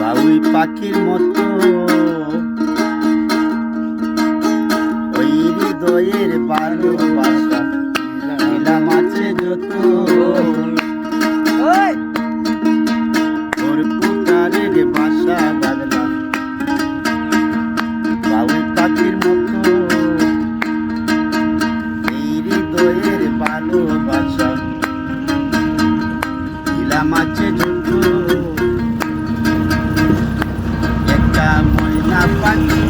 বাবুই পাখির মতো ওই হৃদয়ের ভালোবাসা দিলাম আছে যত ওর পুকারের বাসা বাঁধলাম বাবুই পাখির মতো এই হৃদয়ের ভালোবাসা দিলাম আছে যত একটা ময়না পাখি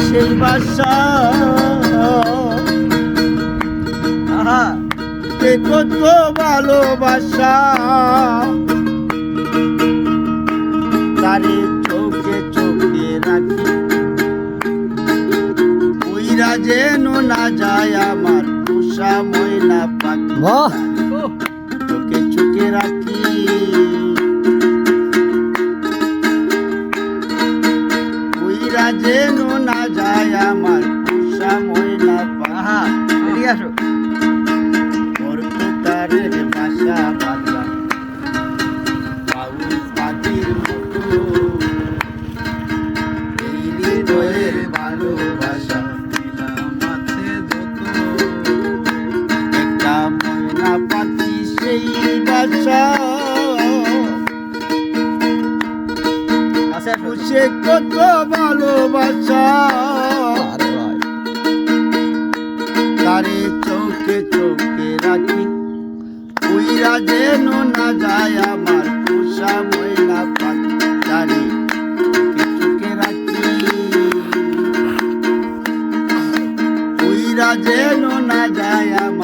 সেই বাসা কত ভালোবাসা তারে চোখে চোখে রাখি ওইরা যেন না যায় আমার পোষা ময়না পাখি চোখে চোখে রাখি ওইরা যেন না যায় আমার পোষা ময়না পাখি ওর পুকারের বাসা বাঁধলাম বাবুই পাখির মতো এই হৃদয়ের ভালোবাসা দিলাম আছে যত একটা ময়না পাখি সেই বাসা সে কত ভালোবাসা তারে চোখে চোখে রাখি উইরা যেন না যায় আমার পোষা ময়না পাখি তারে চোখে রাখি উইরা যেন না যায় আমার